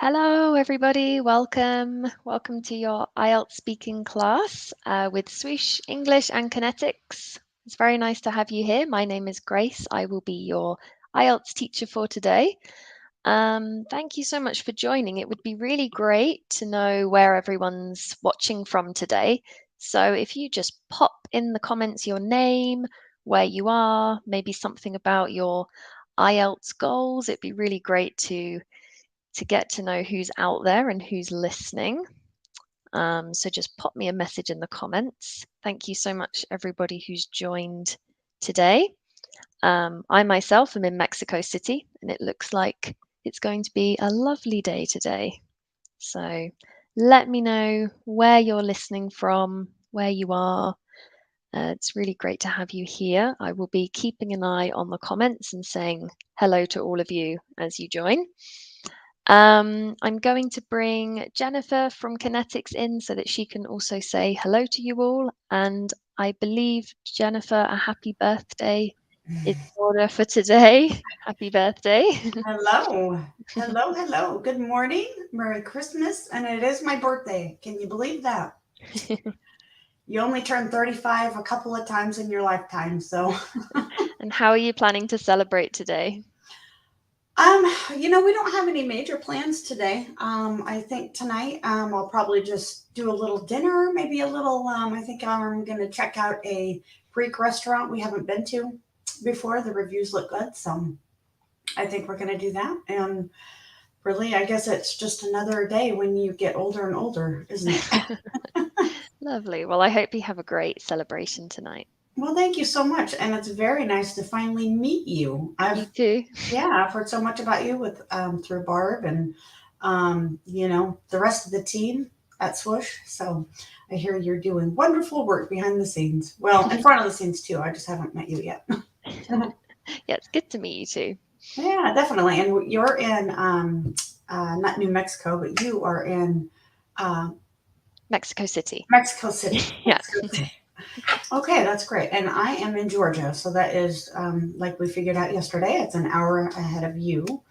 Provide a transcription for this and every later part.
Hello, everybody. Welcome. Welcome to your IELTS speaking class with Swoosh English and Connetics. It's very nice to have you here. My name is Grace. I will be your IELTS teacher for today. Thank you so much for joining. It would be really great to know where everyone's watching from today. So if you just pop in the comments your name, where you are, maybe something about your IELTS goals, it'd be really great to get to know who's out there and who's listening. So just pop me a message in the comments. Thank you so much, everybody who's joined today. I myself am in Mexico City, and it looks like it's going to be a lovely day today. So let me know where you're listening from, where you are. It's really great to have you here. I will be keeping an eye on the comments and saying hello to all of you as you join. I'm going to bring Jennifer from Connetics in so that she can also say hello to you all. And I believe, Jennifer, a happy birthday is in order for today. Happy birthday. Hello. Hello, hello. Good morning. Merry Christmas. And it is my birthday. Can you believe that? You only turn 35 a couple of times in your lifetime. So, And how are you planning to celebrate today? we don't have any major plans today. I think tonight I'll probably just do a little dinner, maybe a little I think I'm going to check out a Greek restaurant we haven't been to before. The reviews look good, so I think we're going to do that. And really, I guess it's just another day when you get older and older, isn't it? Lovely. Well, I hope you have a great celebration tonight. Well, thank you so much, and it's very nice to finally meet you. You too. I've heard so much about you with through Barb and the rest of the team at Swoosh. So I hear you're doing wonderful work behind the scenes. Well, in front of the scenes too. I just haven't met you yet. Yeah, it's good to meet you too. Yeah, definitely. And you're in not New Mexico, but you are in uh, Mexico City. Mexico City. Yeah. Mexico City. Okay, that's great. And I am in Georgia, so that is like we figured out yesterday. It's an hour ahead of you.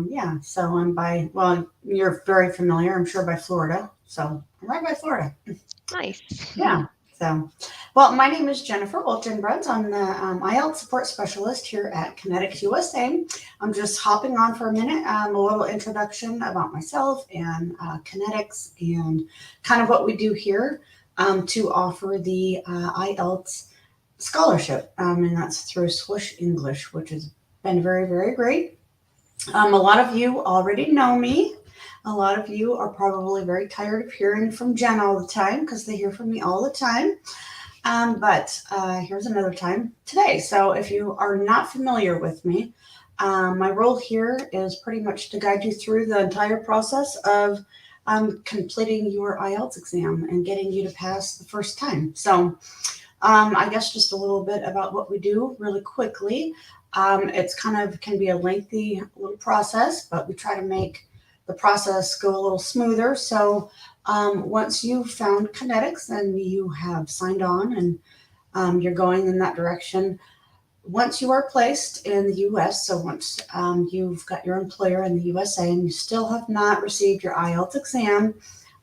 Yeah, so I'm by. Well, you're very familiar, I'm sure, by Florida. So I'm right by Florida. Nice. Yeah. So, well, my name is Jennifer Wilchenbruds. I'm the IELTS support specialist here at Connetics USA. I'm just hopping on for a minute, a little introduction about myself and Connetics and kind of what we do here to offer the IELTS scholarship. And that's through Swoosh English, which has been very, very great. A lot of you already know me. A lot of you are probably very tired of hearing from Jen all the time because they hear from me all the time. But here's another time today. So if you are not familiar with me, my role here is pretty much to guide you through the entire process of completing your IELTS exam and getting you to pass the first time. So I guess just a little bit about what we do really quickly. It's kind of can be a lengthy little process, but we try to make the process go a little smoother. So once you've found Kinetics and you have signed on and you're going in that direction, once you are placed in the US, so once you've got your employer in the USA and you still have not received your IELTS exam,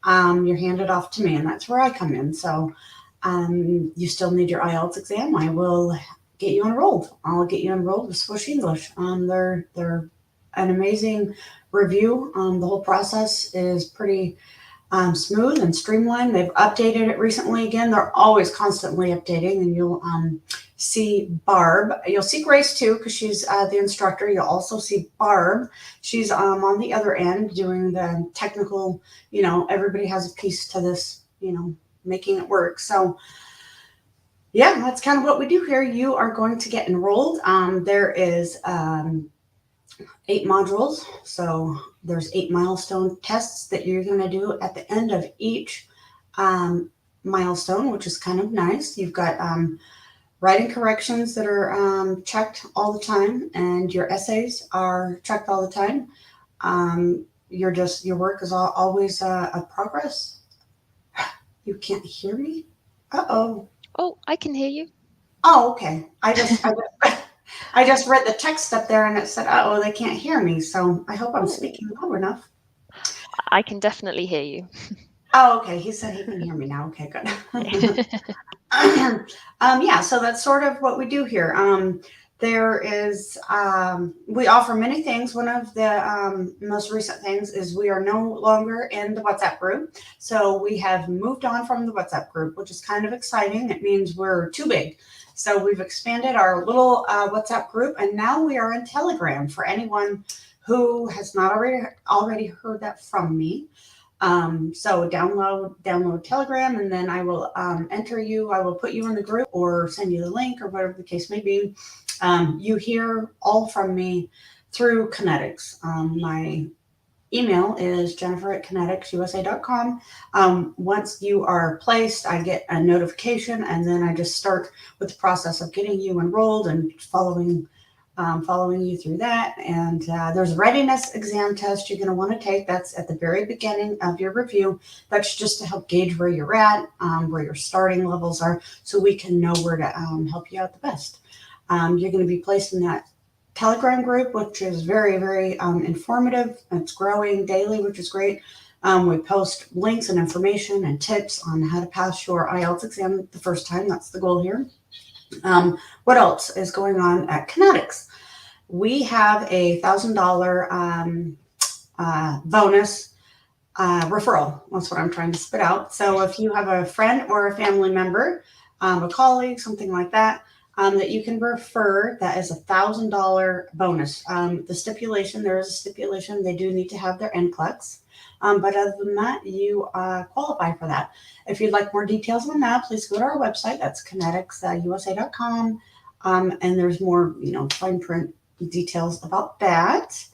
you're handed off to me, and that's where I come in. So you still need your IELTS exam. I will get you enrolled. I'll get you enrolled with Swoosh English. They're an amazing review. The whole process is pretty smooth and streamlined. They've updated it recently again. They're always constantly updating, and you'll see Barb. You'll see Grace too, because she's the instructor. You'll also see Barb. She's on the other end doing the technical. Everybody has a piece to this. Making it work. So yeah, that's kind of what we do here. You are going to get enrolled. There is 8 modules. So there's 8 milestone tests that you're going to do at the end of each milestone, which is kind of nice. You've got writing corrections that are checked all the time, and your essays are checked all the time. Your work is always a progress. You can't hear me? Uh-oh. Oh, I can hear you. Oh, okay. I just read the text up there and it said, "Oh, they can't hear me." So I hope I'm Oh, speaking loud enough. I can definitely hear you. Oh, okay. He said he can hear me now. Okay, good. Yeah, so that's sort of what we do here. There is, we offer many things. One of the most recent things is we are no longer in the WhatsApp group. So we have moved on from the WhatsApp group, which is kind of exciting. It means we're too big. So we've expanded our little WhatsApp group, and now we are in Telegram for anyone who has not already heard that from me. So download Telegram, and then I will enter you. I will put you in the group or send you the link or whatever the case may be. You hear all from me through Connetics. My email is jennifer@coneticsusa.com. Once you are placed, I get a notification, and then I just start with the process of getting you enrolled and following you through that. And there's a readiness exam test you're going to want to take. That's at the very beginning of your review. That's just to help gauge where you're at, where your starting levels are, so we can know where to help you out the best. You're going to be placed in that Telegram group, which is very, very informative. It's growing daily, which is great. We post links and information and tips on how to pass your IELTS exam the first time. That's the goal here. What else is going on at Connetics? We have a $1,000 bonus referral. That's what I'm trying to spit out. So if you have a friend or a family member, a colleague, something like that, that you can refer, that is $1,000 bonus. The stipulation, there is a stipulation, they do need to have their NCLEX. But other than that, you qualify for that. If you'd like more details on that, please go to our website. That's coneticsusa.com. And there's more, fine print details about that.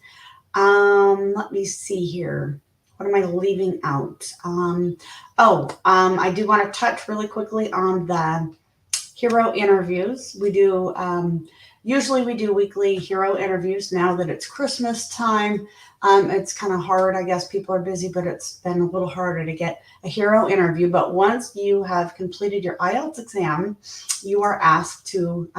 Let me see here. What am I leaving out? I do want to touch really quickly on the hero interviews. We do, usually we do weekly hero interviews. Now that it's Christmas time, it's kind of hard. I guess people are busy, but it's been a little harder to get a hero interview. But once you have completed your IELTS exam, you are asked to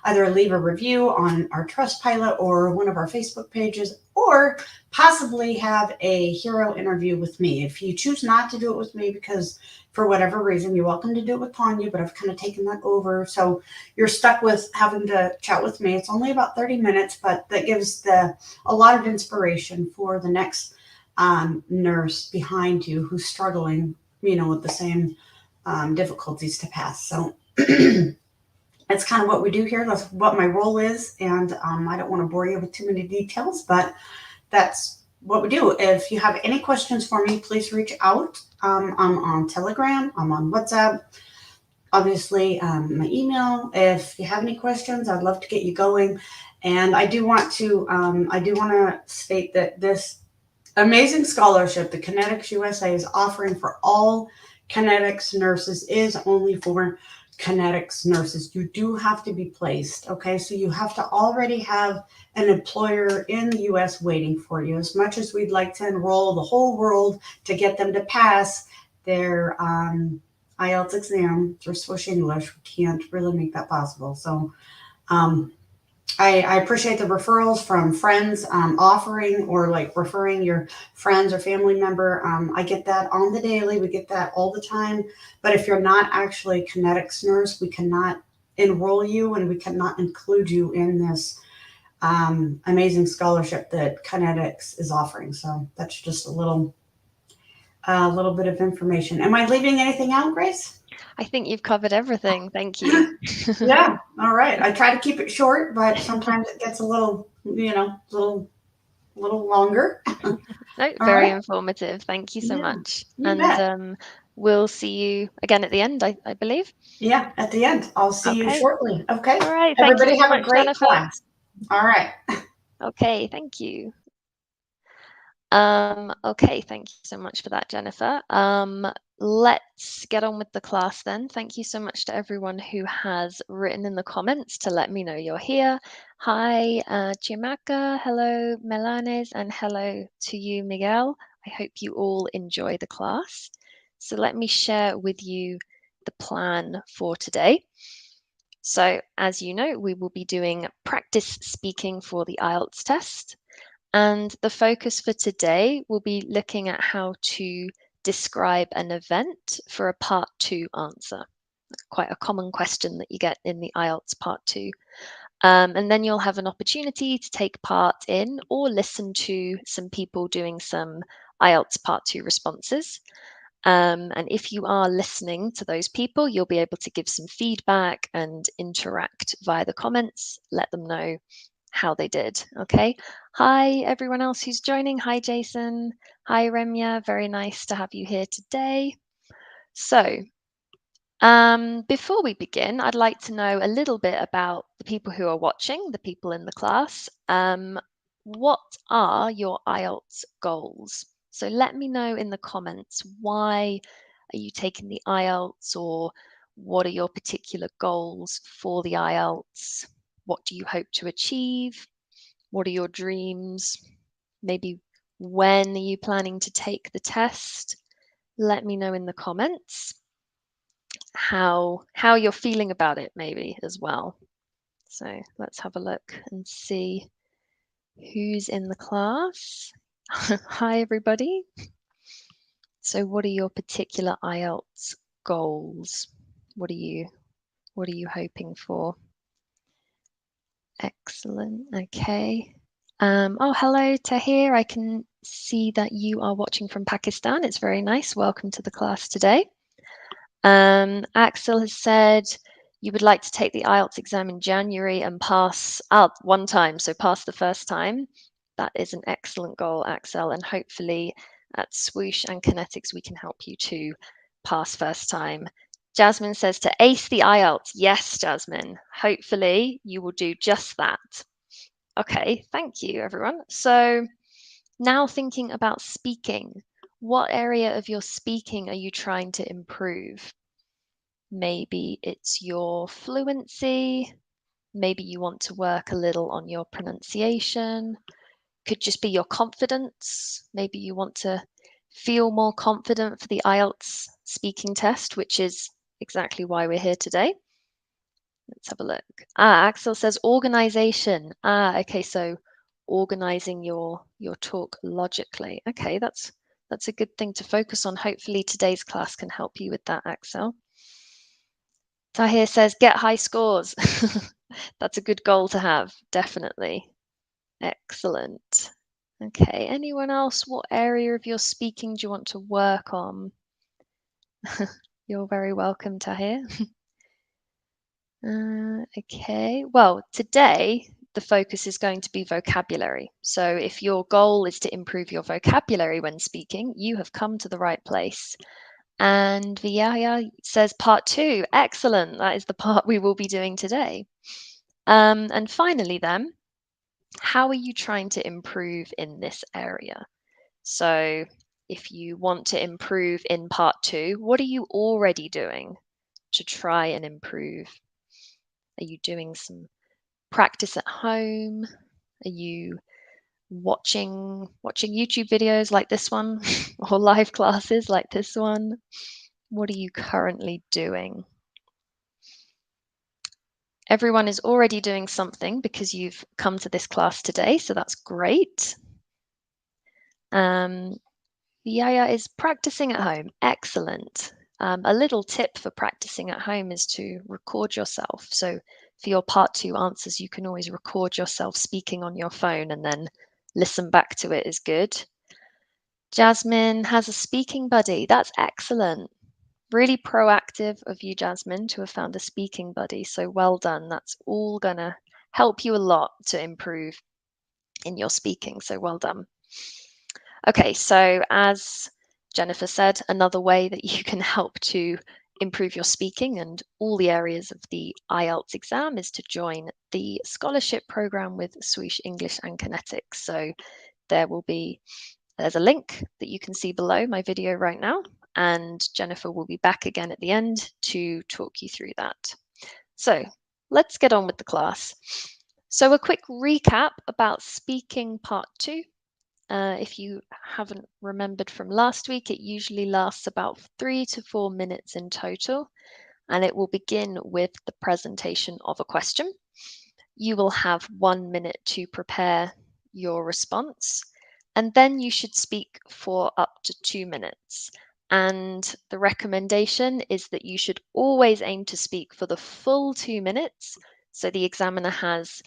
either leave a review on our Trustpilot or one of our Facebook pages, or possibly have a hero interview with me. If you choose not to do it with me because for whatever reason, you're welcome to do it with Tanya, but I've kind of taken that over. So you're stuck with having to chat with me. It's only about 30 minutes, but that gives a lot of inspiration for the next nurse behind you who's struggling, with the same difficulties to pass. So that's kind of what we do here. That's what my role is. And I don't want to bore you with too many details, but that's what we do. If you have any questions for me, please reach out. I'm on Telegram. I'm on WhatsApp. Obviously, my email. If you have any questions, I'd love to get you going. And I do want to state that this amazing scholarship that Connetics USA is offering for all Connetics nurses is only for Connetics nurses. You do have to be placed, okay? So you have to already have an employer in the US waiting for you. As much as we'd like to enroll the whole world to get them to pass their IELTS exam through Swoosh English, we can't really make that possible. So I appreciate the referrals from friends offering or like referring your friends or family member. I get that on the daily. We get that all the time. But if you're not actually a Connetics nurse, we cannot enroll you and we cannot include you in this amazing scholarship that Connetics is offering. So that's just a little bit of information. Am I leaving anything out, Grace? I think you've covered everything. Thank you. Yeah. All right. I try to keep it short, but sometimes it gets a little longer. No, All very right. informative. Thank you so Yeah. much. You bet. And we'll see you again at the end, I believe. Yeah. At the end, I'll see you Okay. shortly. Okay. All right. Thank you Everybody so have a much, great Jennifer. class. All right. Okay. Thank you. Okay. Thank you so much for that, Jennifer. Let's get on with the class then. Thank you so much to everyone who has written in the comments to let me know you're here. Hi, Chiamaka. Hello, Melanes. And hello to you, Miguel. I hope you all enjoy the class. So let me share with you the plan for today. So as you know, we will be doing practice speaking for the IELTS test. And the focus for today will be looking at how to describe an event for a part 2 answer. Quite a common question that you get in the IELTS part 2. And then you'll have an opportunity to take part in or listen to some people doing some IELTS part 2 responses. And if you are listening to those people, you'll be able to give some feedback and interact via the comments, let them know how they did. Okay. Hi, everyone else who's joining. Hi, Jason. Hi, Remya. Very nice to have you here today. So, before we begin, I'd like to know a little bit about the people who are watching, the people in the class. What are your IELTS goals? So let me know in the comments, why are you taking the IELTS, or what are your particular goals for the IELTS? What do you hope to achieve? What are your dreams? Maybe when are you planning to take the test? Let me know in the comments how you're feeling about it, maybe as well. So let's have a look and see who's in the class. Hi, everybody. So what are your particular IELTS goals? What are you hoping for? Excellent. Okay. Oh, hello, Tahir. I can see that you are watching from Pakistan. It's very nice. Welcome to the class today. Axel has said you would like to take the IELTS exam in January and pass out one time, so pass the first time. That is an excellent goal, Axel, and hopefully at Swoosh and Connetics we can help you to pass first time. Jasmine says to ace the IELTS. Yes, Jasmine. Hopefully you will do just that. Okay, thank you, everyone. So now thinking about speaking, what area of your speaking are you trying to improve? Maybe it's your fluency. Maybe you want to work a little on your pronunciation. Could just be your confidence. Maybe you want to feel more confident for the IELTS speaking test, which is exactly why we're here today. Let's have a look. Axel says organization. Okay, so organizing your talk logically. Okay, that's a good thing to focus on. Hopefully today's class can help you with that, Axel. Tahir says get high scores. That's a good goal to have, definitely. Excellent. Okay, anyone else? What area of your speaking do you want to work on? You're very welcome, Tahir. Okay, well, today the focus is going to be vocabulary. So if your goal is to improve your vocabulary when speaking, you have come to the right place. And Viaya says part 2. Excellent. That is the part we will be doing today. And finally then, how are you trying to improve in this area? So if you want to improve in part 2, what are you already doing to try and improve? Are you doing some practice at home? Are you watching YouTube videos like this one or live classes like this one? What are you currently doing? Everyone is already doing something because you've come to this class today, so that's great. Yaya is practicing at home. Excellent. A little tip for practicing at home is to record yourself. So for your part 2 answers, you can always record yourself speaking on your phone and then listen back to it is good. Jasmine has a speaking buddy. That's excellent. Really proactive of you, Jasmine, to have found a speaking buddy. So well done. That's all going to help you a lot to improve in your speaking. So well done. Okay, so as Jennifer said, another way that you can help to improve your speaking and all the areas of the IELTS exam is to join the scholarship program with Swoosh English and Connetics. So there's a link that you can see below my video right now, and Jennifer will be back again at the end to talk you through that. So let's get on with the class. So a quick recap about speaking part 2. If you haven't remembered from last week, it usually lasts about 3 to 4 minutes in total, and it will begin with the presentation of a question. You will have 1 minute to prepare your response, and then you should speak for up to 2 minutes. And the recommendation is that you should always aim to speak for the full 2 minutes so the examiner has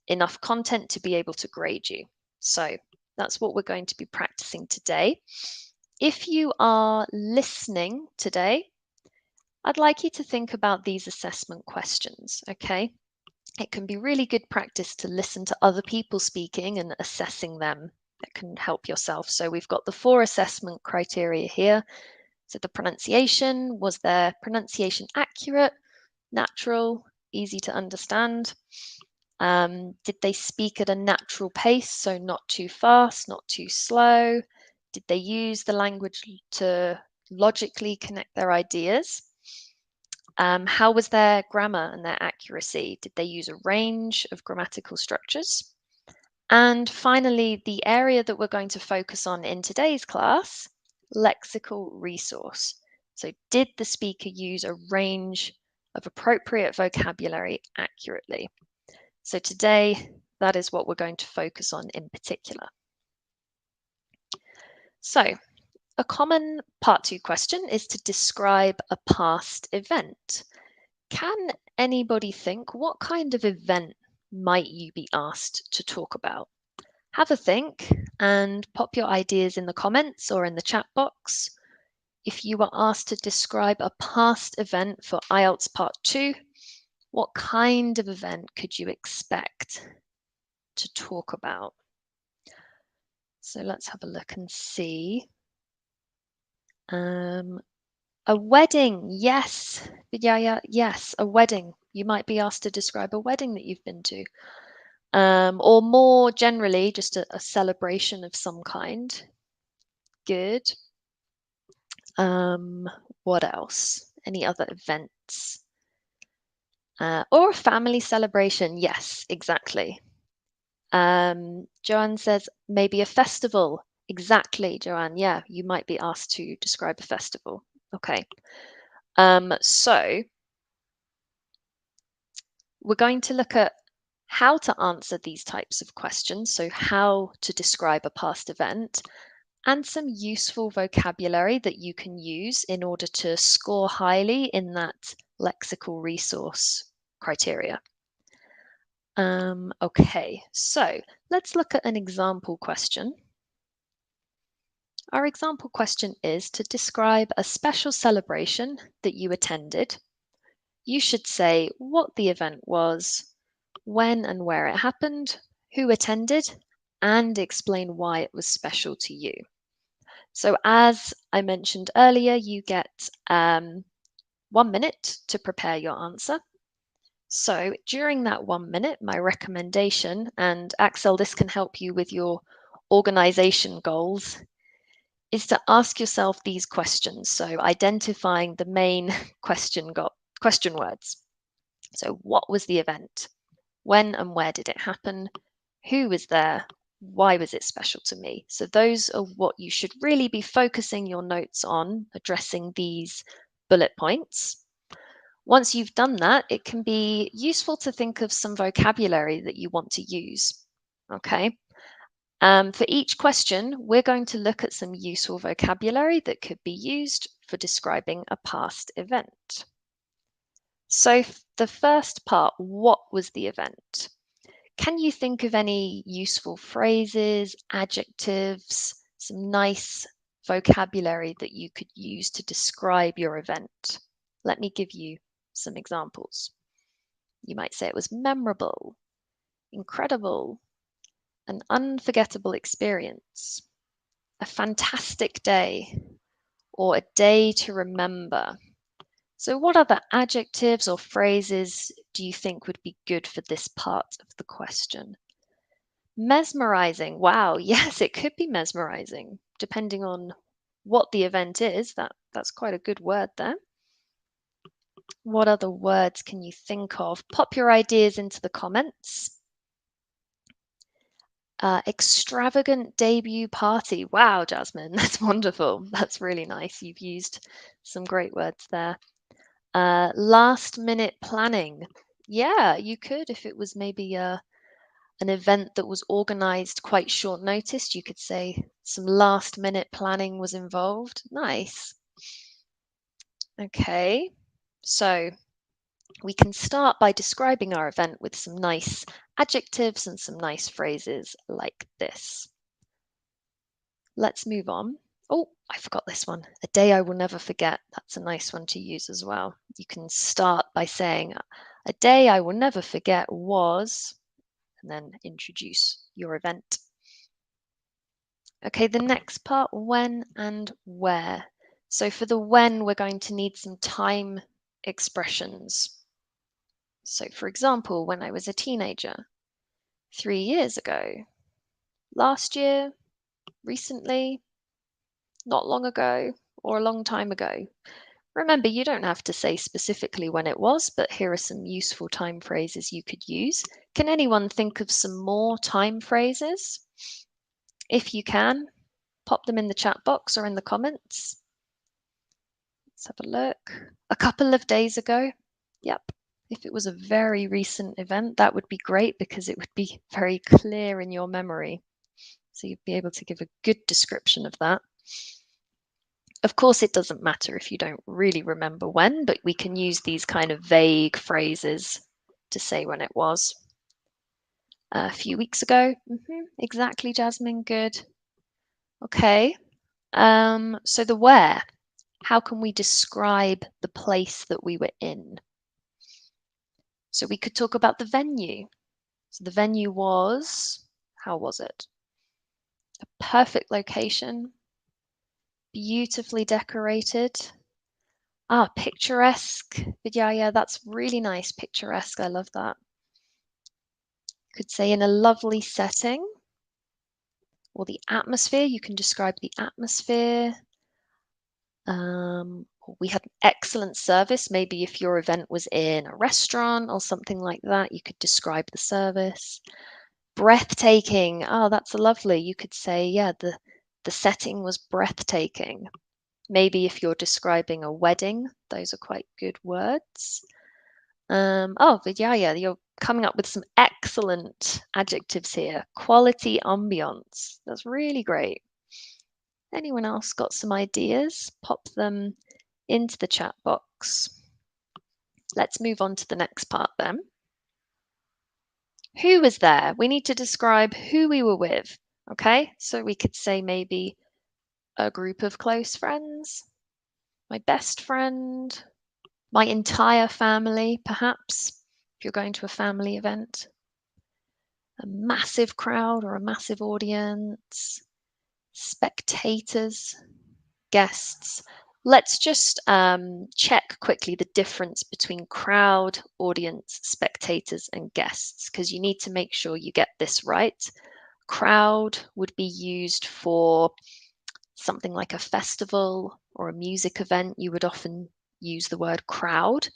enough content to be able to grade you. So that's what we're going to be practicing today. If you are listening today, I'd like you to think about these assessment questions, okay? It can be really good practice to listen to other people speaking and assessing them. That can help yourself. So we've got the 4 assessment criteria here. So the pronunciation, was their pronunciation accurate, natural, easy to understand? Did they speak at a natural pace, so not too fast, not too slow? Did they use the language to logically connect their ideas? How was their grammar and their accuracy? Did they use a range of grammatical structures? And finally, the area that we're going to focus on in today's class, lexical resource. So did the speaker use a range of appropriate vocabulary accurately? So today, that is what we're going to focus on in particular. So a common part 2 question is to describe a past event. Can anybody think what kind of event might you be asked to talk about? Have a think and pop your ideas in the comments or in the chat box. If you were asked to describe a past event for IELTS Part 2, what kind of event could you expect to talk about? So let's have a look and see. A wedding, yes. Yeah, yes, a wedding. You might be asked to describe a wedding that you've been to. Or more generally, just a celebration of some kind. Good. What else? Any other events? Or a family celebration. Yes, exactly. Joanne says maybe a festival. Exactly, Joanne. Yeah, you might be asked to describe a festival. Okay. So we're going to look at how to answer these types of questions. So how to describe a past event and some useful vocabulary that you can use in order to score highly in that lexical resource criteria. Okay, so let's look at an example question. Our example question is to describe a special celebration that you attended. You should say what the event was, when and where it happened, who attended, and explain why it was special to you. So as I mentioned earlier, you get 1 minute to prepare your answer. So during that 1 minute, my recommendation, and Axel, this can help you with your organization goals, is to ask yourself these questions. So identifying the main question words. So what was the event? When and where did it happen? Who was there? Why was it special to me? So those are what you should really be focusing your notes on, addressing these bullet points. Once you've done that, it can be useful to think of some vocabulary that you want to use. Okay. For each question, we're going to look at some useful vocabulary that could be used for describing a past event. So the first part, what was the event? Can you think of any useful phrases, adjectives, some nice vocabulary that you could use to describe your event? Let me give you some examples. You might say it was memorable, incredible, an unforgettable experience, a fantastic day, or a day to remember. So what other adjectives or phrases do you think would be good for this part of the question? Mesmerizing. Wow, yes, it could be mesmerizing. Depending on what the event is, that's quite a good word there. What other words can you think of? Pop your ideas into the comments. Extravagant debut party. Wow, Jasmine, that's wonderful. That's really nice. You've used some great words there. Last minute planning. Yeah, you could if it was maybe a an event that was organized quite short notice. You could say some last minute planning was involved. Nice. Okay, so we can start by describing our event with some nice adjectives and some nice phrases like this. Let's move on. Oh, I forgot this one. A day I will never forget. That's a nice one to use as well. You can start by saying, a day I will never forget was, and then introduce your event. Okay, the next part, when and where. So for the when, we're going to need some time expressions. So for example, when I was a teenager, 3 years ago, last year, recently, not long ago, or a long time ago. Remember, you don't have to say specifically when it was, but here are some useful time phrases you could use. Can anyone think of some more time phrases? If you can, pop them in the chat box or in the comments. Let's have a look. A couple of days ago. Yep. If it was a very recent event, that would be great because it would be very clear in your memory. So you'd be able to give a good description of that. Of course, it doesn't matter if you don't really remember when, but we can use these kind of vague phrases to say when it was. A few weeks ago. Exactly, Jasmine. Good. Okay. So the where. How can we describe the place that we were in? So we could talk about the venue. So the venue was, how was it? A perfect location, beautifully decorated. Picturesque. But yeah, that's really nice. Picturesque. I love that. Could say in a lovely setting. Or the atmosphere. You can describe the atmosphere. We had excellent service. Maybe if your event was in a restaurant or something like that, you could describe the service. Breathtaking. Oh, that's lovely. You could say, yeah, the setting was breathtaking. Maybe if you're describing a wedding, those are quite good words. Vidya, you're coming up with some excellent adjectives here. Quality ambience. That's really great. Anyone else got some ideas? Pop them into the chat box. Let's move on to the next part then. Who was there? We need to describe who we were with. Okay, so we could say maybe a group of close friends, my best friend, my entire family, perhaps, if you're going to a family event, a massive crowd or a massive audience, spectators, guests. Let's just check quickly the difference between crowd, audience, spectators, and guests, because you need to make sure you get this right. Crowd would be used for something like a festival or a music event. You would often use the word crowd.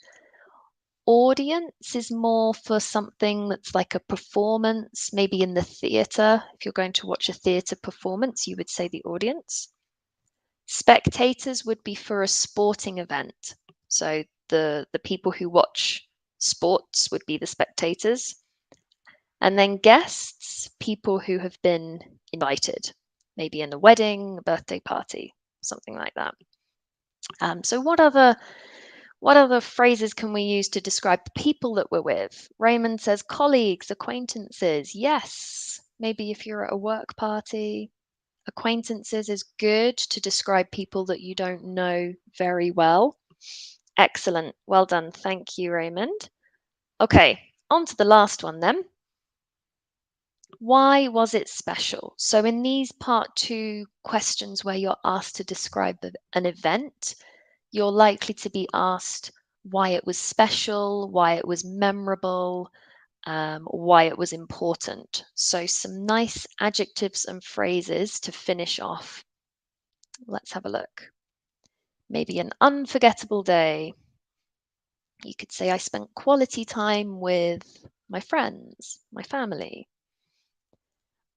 Audience is more for something that's like a performance, maybe in the theatre. If you're going to watch a theatre performance, you would say the audience. Spectators would be for a sporting event. So the people who watch sports would be the spectators. And then guests, people who have been invited, maybe in a wedding, a birthday party, something like that. So what other phrases can we use to describe the people that we're with? Raymond says colleagues, acquaintances. Yes, maybe if you're at a work party. Acquaintances is good to describe people that you don't know very well. Excellent. Well done. Thank you, Raymond. Okay, on to the last one then. Why was it special? So in these part 2 questions where you're asked to describe an event, you're likely to be asked why it was special, why it was memorable, why it was important. So some nice adjectives and phrases to finish off. Let's have a look. Maybe an unforgettable day. You could say I spent quality time with my friends, my family.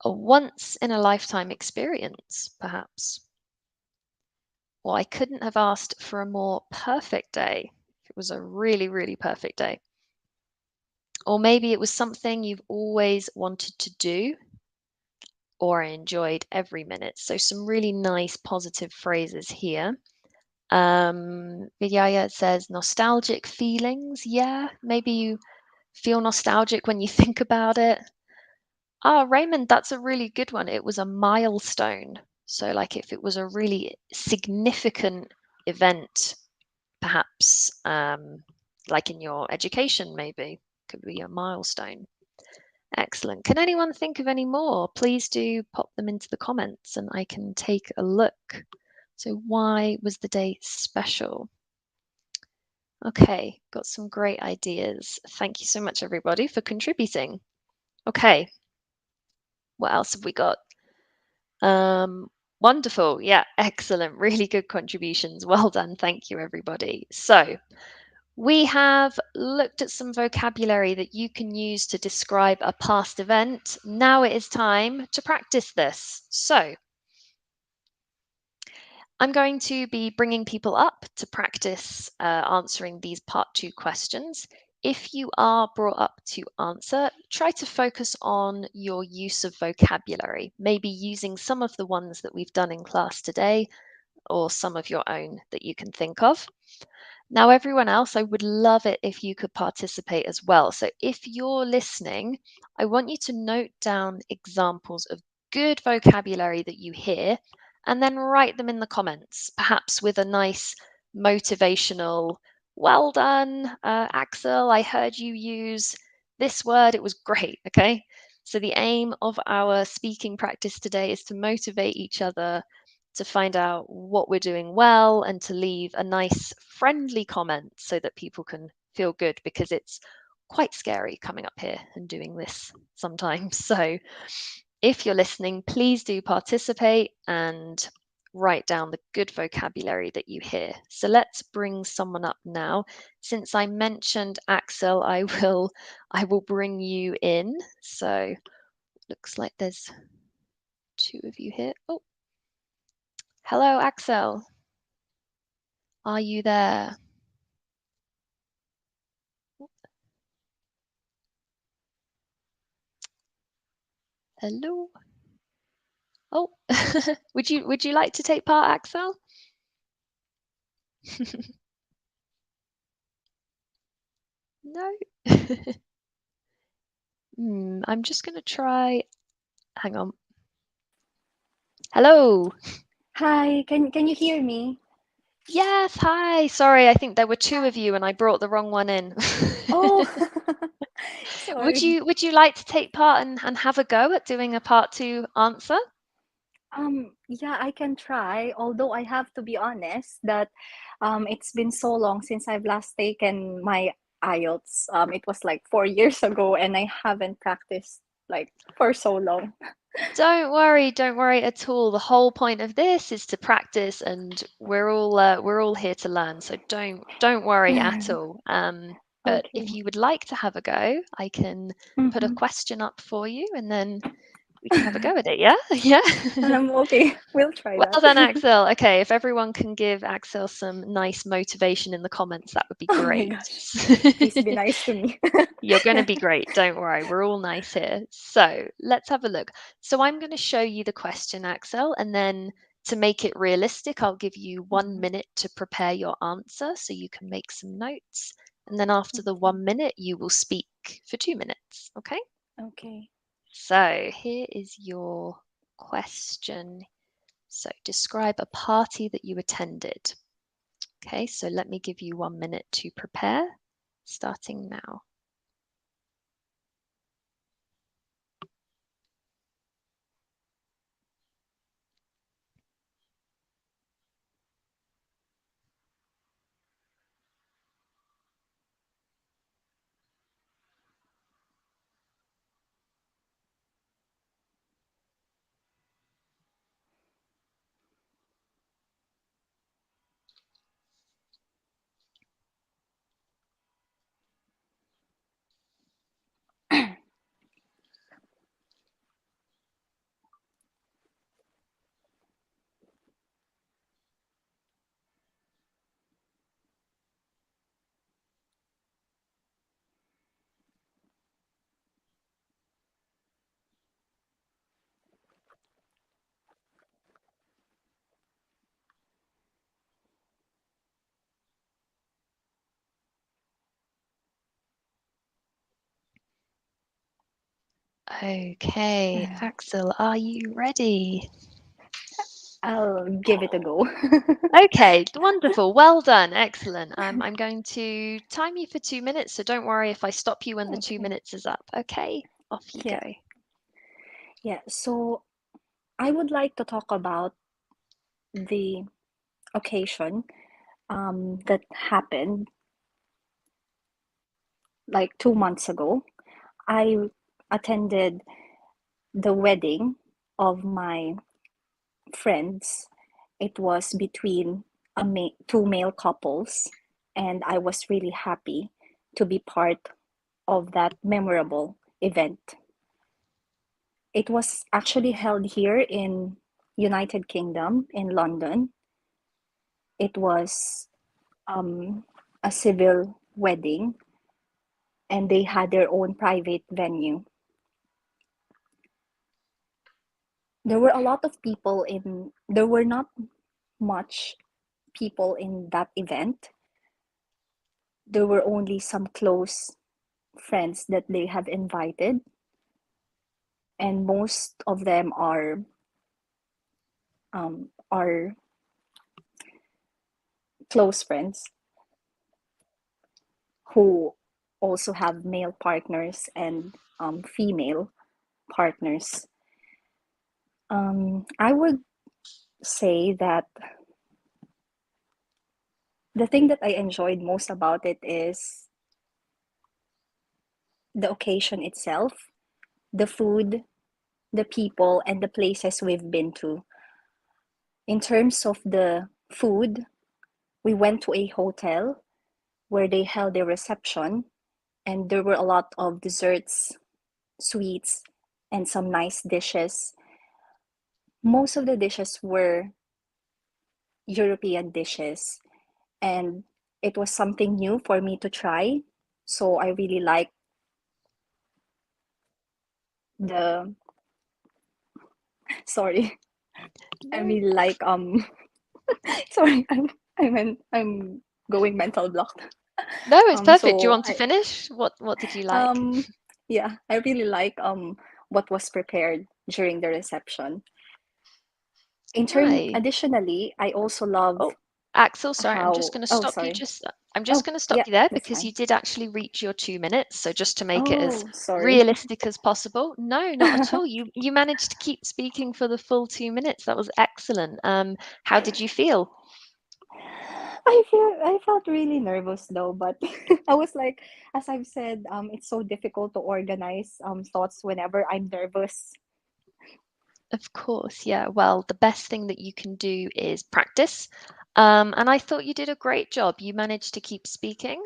A once in a lifetime experience, perhaps. Or I couldn't have asked for a more perfect day. It was a really, really perfect day. Or maybe it was something you've always wanted to do or enjoyed every minute. So some really nice positive phrases here. Vidya says nostalgic feelings. Yeah, maybe you feel nostalgic when you think about it. Raymond, that's a really good one. It was a milestone. So, like, if it was a really significant event, perhaps, like in your education, maybe could be a milestone. Excellent. Can anyone think of any more? Please do pop them into the comments and I can take a look. So, why was the day special? Okay, got some great ideas. Thank you so much, everybody, for contributing. Okay, what else have we got? Wonderful. Yeah, excellent. Really good contributions. Well done. Thank you, everybody. So, we have looked at some vocabulary that you can use to describe a past event. Now it is time to practice this. So, I'm going to be bringing people up to practice answering these part 2 questions. If you are brought up to answer, try to focus on your use of vocabulary, maybe using some of the ones that we've done in class today or some of your own that you can think of. Now, everyone else, I would love it if you could participate as well. So if you're listening, I want you to note down examples of good vocabulary that you hear and then write them in the comments, perhaps with a nice motivational, well done, Axel, I heard you use this word, it was great, okay? So the aim of our speaking practice today is to motivate each other to find out what we're doing well and to leave a nice friendly comment so that people can feel good, because it's quite scary coming up here and doing this sometimes. So if you're listening, please do participate and write down the good vocabulary that you hear. So let's bring someone up now. Since I mentioned Axel, I will bring you in. So looks like there's 2 of you here. Oh, hello, Axel. Are you there? Hello. Oh, would you like to take part, Axel? No. I'm just going to try. Hang on. Hello. Hi, can you hear me? Yes, hi. Sorry, I think there were 2 of Hi. you and I brought the wrong one in. Oh, Would sorry. you like to take part and have a go at doing a part 2 answer? Yeah, I can try, although I have to be honest that it's been so long since I've last taken my IELTS. It was like 4 years ago, and I haven't practiced like for so long. Don't worry at all. The whole point of this is to practice, and we're all here to learn. So don't worry at all. But if Okay. you would like to have a go, I can put a Mm-hmm. question up for you, and then we can have a go at it. Yeah, yeah. Okay, we'll try Well that. done, Axel. Okay, if everyone can give Axel some nice motivation in the comments, that would be Oh my great. gosh. Please be nice to me. You're going to be great. Don't worry. We're all nice here. So let's have a look. So I'm going to show you the question, Axel, and then to make it realistic, I'll give you 1 minute to prepare your answer so you can make some notes. And then after the Okay. 1 minute, you will speak for 2 minutes. Okay. Okay. So here is your question. So describe a party that you attended. Okay. So let me give you 1 minute to prepare, starting now. Okay, Axel, are you ready? I'll give it a go. Okay, wonderful. Well done. Excellent. I'm going to time you for 2 minutes, so don't worry if I stop you when the 2 Okay. minutes is up. Okay, off you Yeah. go. Yeah. So I would like to talk about the occasion that happened like 2 months ago. I attended the wedding of my friends. It was between two male couples, and I was really happy to be part of that memorable event. It was actually held here in United Kingdom in London. It was a civil wedding, and they had their own private venue. There were a lot of people in, there were not much people in that event. There were only some close friends that they have invited, and most of them are close friends who also have male partners and female partners. I would say that the thing that I enjoyed most about it is the occasion itself, the food, the people, and the places we've been to. In terms of the food, we went to a hotel where they held a reception, and there were a lot of desserts, sweets, and some nice dishes. Most of the dishes were European dishes, and it was something new for me to try. So I really like the sorry, I No, really like sorry, I'm going mental block. no, it's perfect. Do you So want to finish? What did you like? um yeah, I really like what was prepared during the reception. Nice. Additionally, I also love Oh, Axel, sorry, I'm just how, going to oh, stop you sorry. just I'm just Oh, going to stop yeah, you there that's because you fine. did actually reach your 2 minutes. So just to make it as Oh, sorry. realistic as possible. No, not at all. You managed to keep speaking for the full 2 minutes. That was excellent. How did you feel? I felt really nervous though, but I was like, as I've said, it's so difficult to organize thoughts whenever I'm nervous. Of course, yeah. Well, the best thing that you can do is practice. And I thought you did a great job. You managed to keep speaking.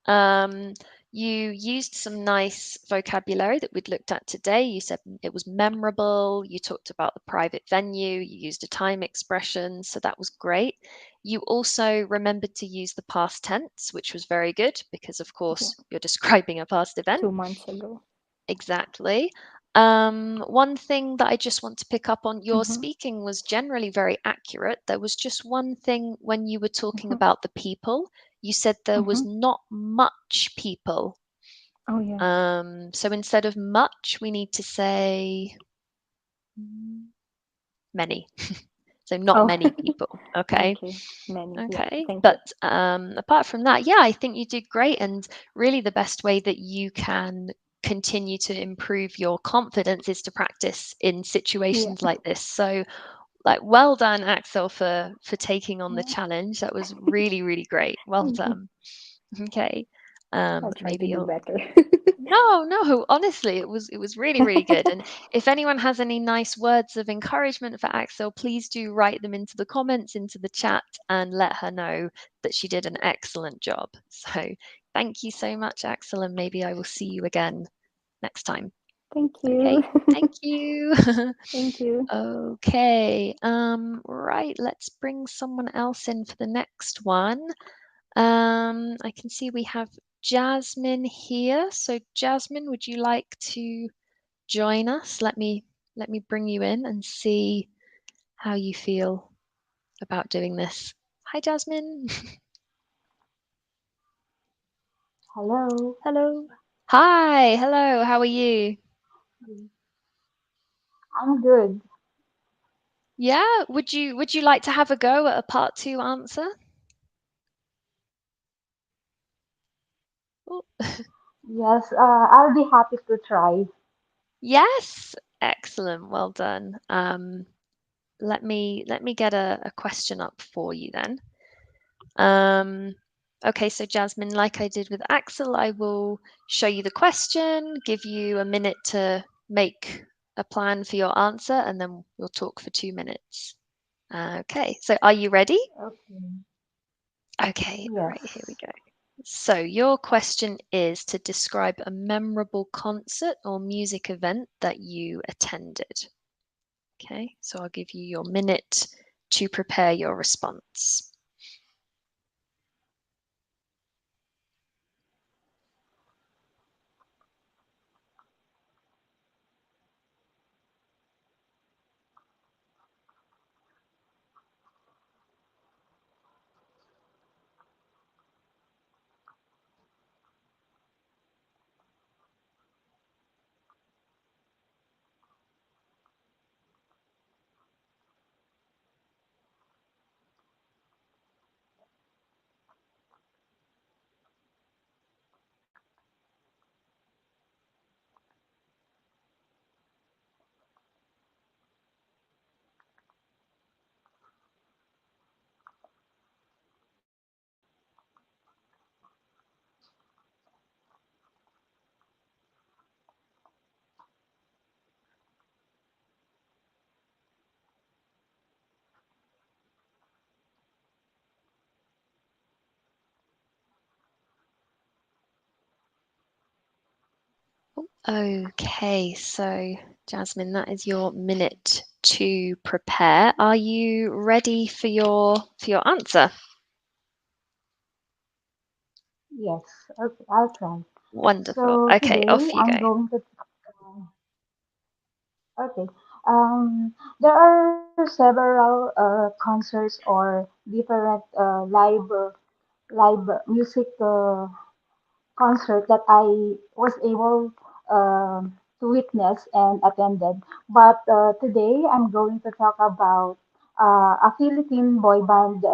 Um, you used some nice vocabulary that we'd looked at today. You said it was memorable. You talked about the private venue. You used a time expression. So that was great. You also remembered to use the past tense, which was very good because, of Yeah, course, you're describing a past event. 2 months ago. Exactly. One thing that I just want to pick up on, your Mm-hmm, speaking was generally very accurate. There was just one thing when you were talking mm-hmm, about the people, you said there was mm-hmm. not much people. Oh yeah. So instead of much, we need to say many. So not Oh, many people. Okay. okay. Many. Yeah. Okay. Thank you. But apart from that, yeah, I think you did great. And really, the best way that you can continue to improve your confidence is to practice in Yeah. situations like this. So, like, well done, Axel, for taking on the Yeah. challenge. That was really, really great. Well Thank you. done. Okay. I'll try to Maybe do you'll better. no, honestly, it was really, really good. And if anyone has any nice words of encouragement for Axel, please do write them into the comments, into the chat, and let her know that she did an excellent job. So thank you so much, Axel, and maybe I will see you again next time. Thank you. Okay, thank you. Thank you. Okay, right, let's bring someone else in for the next one. I can see we have Jasmine here. So Jasmine, would you like to join us? Let me bring you in and see how you feel about doing this. Hi, Jasmine. Hello. Hello. Hi. Hello. How are you? I'm good. Yeah, would you like to have a go at a part two answer? Oh, Yes, I'll be happy to try. yes, excellent, well done. Let me get a question up for you then. Okay, so Jasmine, like I did with Axel, I will show you the question, give you a minute to make a plan for your answer, and then we'll talk for 2 minutes. Okay, so are you ready? Okay. Okay, right, here we Yes. go. So your question is to describe a memorable concert or music event that you attended. Okay, so I'll give you your minute to prepare your response. Okay, so Jasmine, that is your minute to prepare. Are you ready for your answer? Yes. Okay, I'll try. Wonderful. So Okay, today off you I'm go. going to. Okay. There are several concerts or different live music concert that I was able to witness and attended. But today I'm going to talk about a Philippine boy band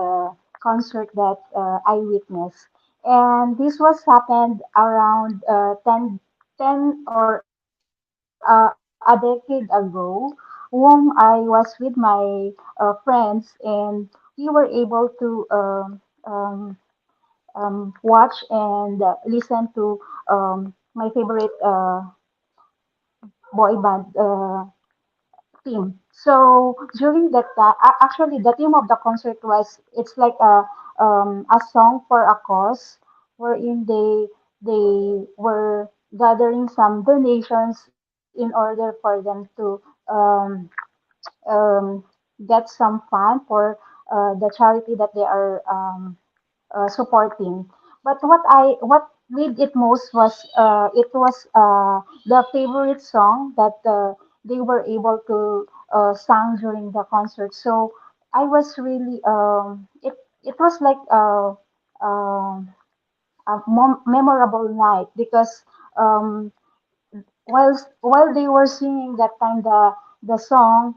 concert that I witnessed. And this was happened around 10 or a decade ago, whom I was with my friends, and we were able to watch and listen to my favorite boy band team. So during that time, actually, the theme of the concert was it's like a song for a cause, wherein they were gathering some donations in order for them to um, um, get some fund for the charity that they are supporting. But what made it most was the favorite song that they were able to sing during the concert. So I was really it was like um memorable night because um, while they were singing that time the song,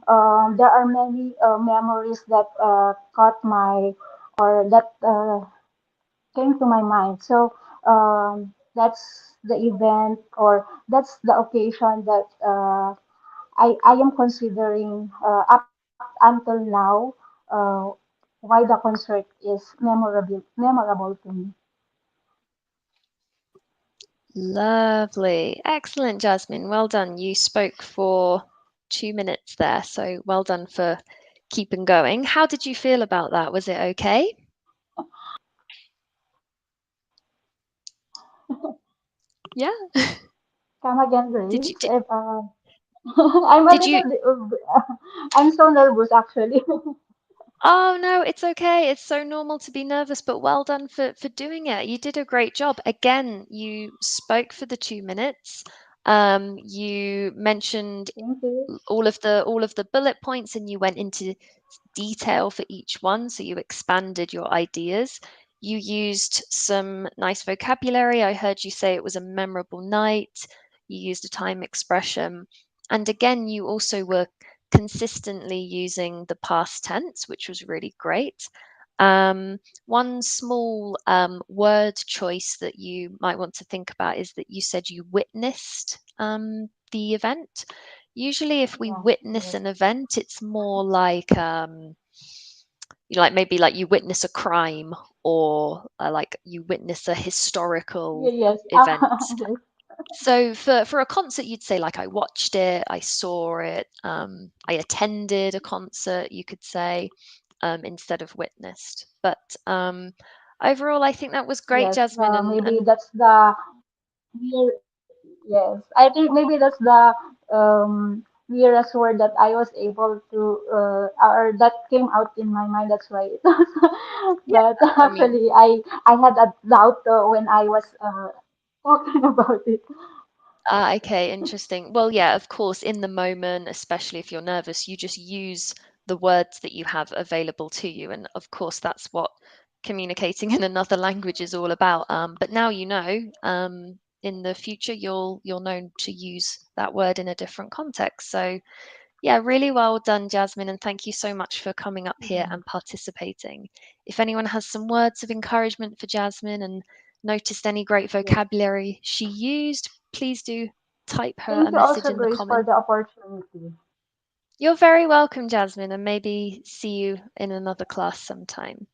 there are many memories that caught my or that came to my mind. So that's the event or that's the occasion that I am considering up until now why the concert is memorable to me. Lovely. Excellent, Jasmine. Well done. You spoke for 2 minutes there, so well done for keeping going. How did you feel about that? Was it okay? Yeah. Come again, Did you Grace. did, If, I'm a did you little, I'm so nervous actually. Oh no, it's okay. It's so normal to be nervous, but well done for doing it. You did a great job. Again, you spoke for the 2 minutes. You mentioned Thank you. all of the bullet points, and you went into detail for each one, so you expanded your ideas. You used some nice vocabulary. I heard you say it was a memorable night. You used a time expression. And again, you also were consistently using the past tense, which was really great. One small word choice that you might want to think about is that you said you witnessed the event. Usually, if we Yes, witness yes. an event, it's more like like maybe like you witness a crime or like you witness a historical Yes. event. Yes. So for a concert, you'd say like I watched it, I saw it, I attended a concert, you could say, instead of witnessed. But overall, I think that was great, Yes. Jasmine, Maybe and that's the weird. Yes, I think maybe that's the weirdest word that I was able to, or that came out in my mind. That's why. yeah, But I mean, actually, I had a doubt when I was talking about it. okay, interesting. Well, yeah, of course, in the moment, especially if you're nervous, you just use the words that you have available to you. And of course, that's what communicating in another language is all about. But now you know, in the future, you'll know to use that word in a different context. So yeah, really well done, Jasmine, and thank you so much for coming up here Yes. and participating. If anyone has some words of encouragement for Jasmine and noticed any great Yes. vocabulary she used, please do type her Thank a you message also, in the Grace, for comments. the opportunity. You're very welcome, Jasmine, and maybe see you in another class sometime.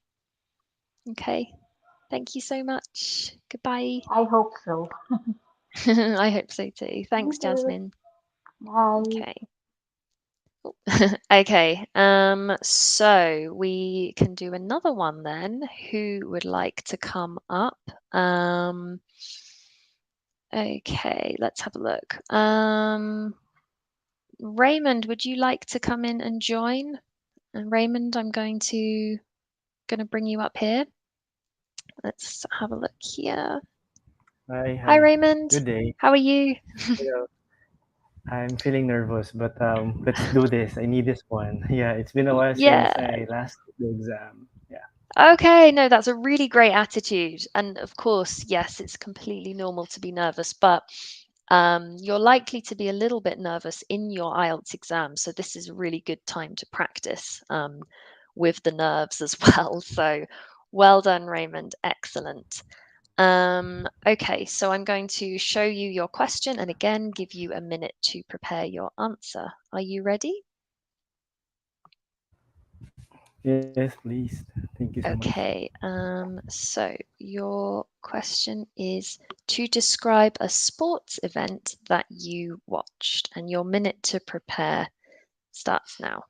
Okay, thank you so much. Goodbye. I hope so. I hope so too. Thanks, Thank you. Jasmine. Bye. Okay. Okay, so we can do another one then. Who would like to come up? Okay, let's have a look. Raymond, would you like to come in and join? And Raymond, I'm going to bring you up here. Let's have a look here. Hi, Hi, hi. Raymond. Good day. How are you? Hello. I'm feeling nervous, but let's do this. I need this one. Yeah, it's been a while Yeah. since I last took the exam. Yeah. Okay, no, that's a really great attitude. And of course, yes, it's completely normal to be nervous, but you're likely to be a little bit nervous in your IELTS exam. So this is a really good time to practice with the nerves as well. So well done, Raymond. Excellent. Okay, so I'm going to show you your question and again give you a minute to prepare your answer. Are you ready? Yes, please. Thank you so much. Okay, so your question is to describe a sports event that you watched, and your minute to prepare starts now.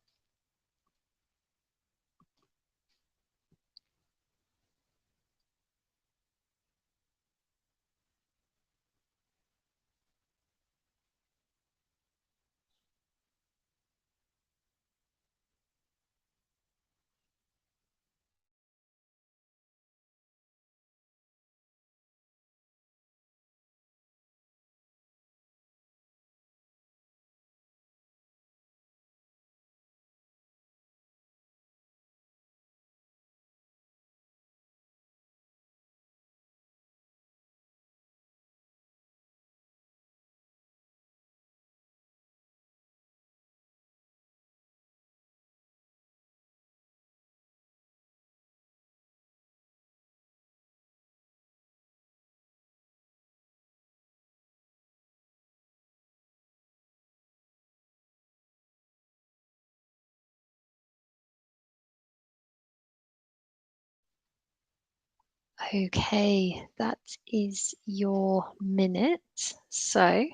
Okay, that is your minute. So I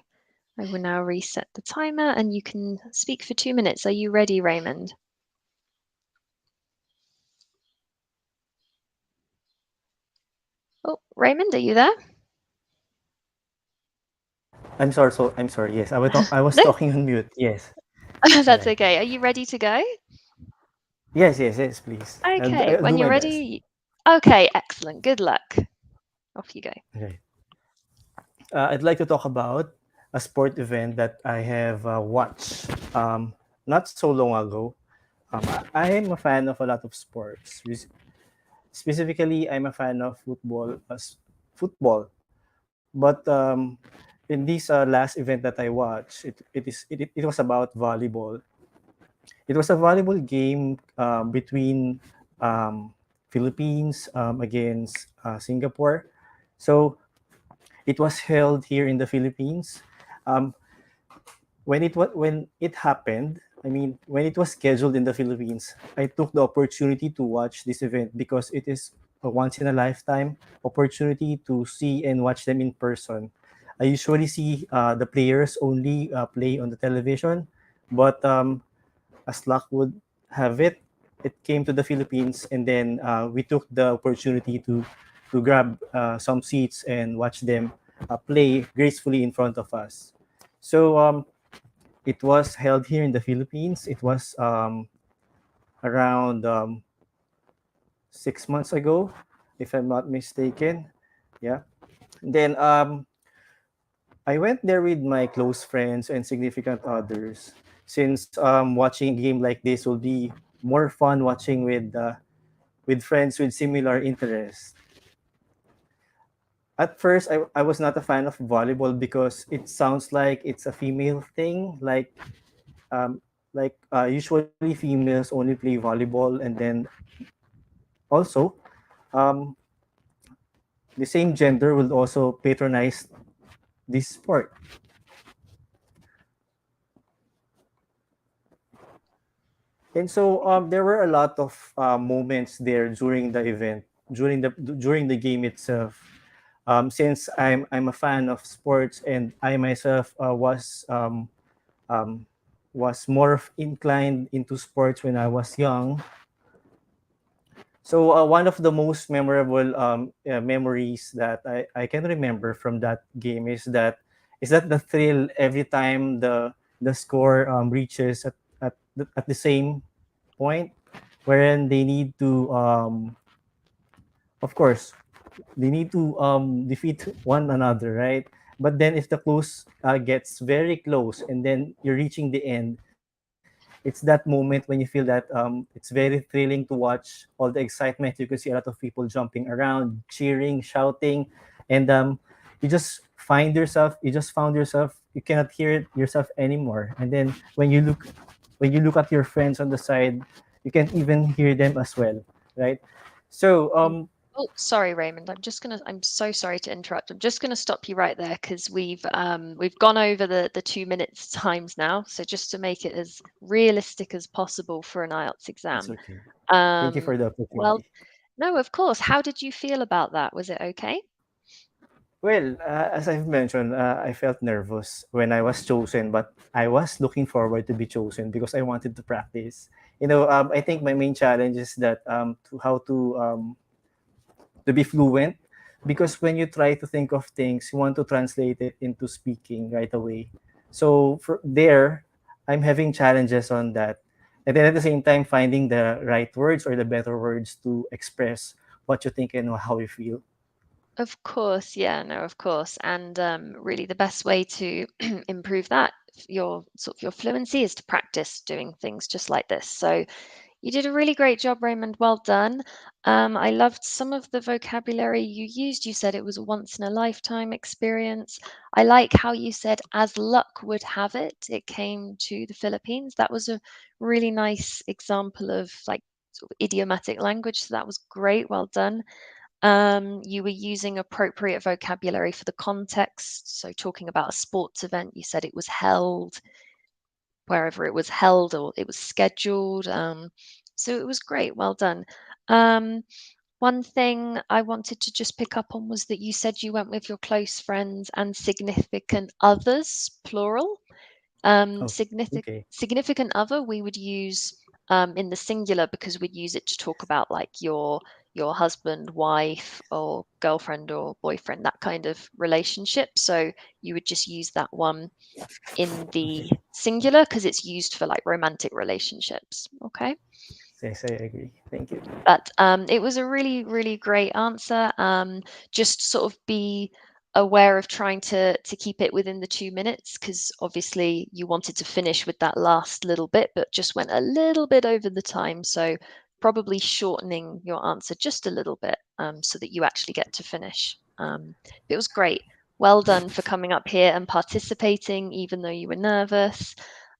will now reset the timer and you can speak for 2 minutes. Are you ready, Raymond? Oh, Raymond, are you there? I'm sorry. Yes, I was No, talking on mute. Yes. that's Yeah. okay. Are you ready to go? Yes, please. Okay, I'll when do you're my best. ready. Okay, excellent. Good luck. Off you go. Okay. I'd like to talk about a sport event that I have watched not so long ago. I am a fan of a lot of sports. Specifically, I'm a fan of football. Football, but in this last event that I watched, it was about volleyball. It was a volleyball game between um, Philippines against Singapore. So it was held here in the Philippines. Um, when it happened, I mean, when it was scheduled in the Philippines, I took the opportunity to watch this event because it is a once in a lifetime opportunity to see and watch them in person. I usually see the players only play on the television, but as luck would have it, it came to the Philippines, and then we took the opportunity to grab some seats and watch them play gracefully in front of us. So it was held here in the Philippines. It was around 6 months ago, if I'm not mistaken. Yeah. Then I went there with my close friends and significant others. Since watching a game like this will be more fun watching with friends with similar interests. At first, I was not a fan of volleyball because it sounds like it's a female thing. Um, usually females only play volleyball, and then also um, the same gender will also patronize this sport. And so there were a lot of moments there during the event, during the game itself. Since I'm a fan of sports, and I myself um, was more inclined into sports when I was young. So one of the most memorable memories that I can remember from that game is that the thrill every time the score reaches at the same point, wherein they need to of course they need to defeat one another, right? But then if the close gets very close and then you're reaching the end, it's that moment when you feel that it's very thrilling to watch all the excitement. You can see a lot of people jumping around, cheering, shouting, and you just found yourself, you cannot hear it yourself anymore. And then when you look at your friends on the side, you can't even hear them as well, right? So Oh, sorry, Raymond. I'm so sorry to interrupt. I'm just gonna stop you right there because we've gone over the 2 minutes times now. So just to make it as realistic as possible for an IELTS it's exam. okay. Thank you Um, for the well, opportunity. no, of course. How did you feel about that? Was it okay? Well, as I've mentioned, I felt nervous when I was chosen, but I was looking forward to be chosen because I wanted to practice. I think my main challenge is that how to be fluent, because when you try to think of things, you want to translate it into speaking right away. So for there, I'm having challenges on that, and then at the same time finding the right words or the better words to express what you think and how you feel. Of course, yeah, no, of course. And really the best way to improve that, your sort of your fluency is to practice doing things just like this. So you did a really great job, Raymond. Well done. I loved some of the vocabulary you used. You said it was a once in a lifetime experience. I like how you said, as luck would have it, it came to the Philippines. That was a really nice example of like sort of idiomatic language. So that was great. Well done. You were using appropriate vocabulary for the context. So, talking about a sports event, you said it was held wherever it was held or it was scheduled. So, it was great. Well done. Um, one thing I wanted to just pick up on was that you said you went with your close friends and significant others, plural. Oh, okay. Significant other we would use in the singular because we'd use it to talk about like your husband, wife, or girlfriend or boyfriend, that kind of relationship. So you would just use that one in the singular because it's used for like romantic relationships. Okay. Yes, I agree. Thank you. But it was a really, really great answer. Just sort of be aware of trying to keep it within the 2 minutes because obviously you wanted to finish with that last little bit, but just went a little bit over the time. So probably shortening your answer just a little bit so that you actually get to finish. It was great. well done for coming up here and participating, even though you were nervous.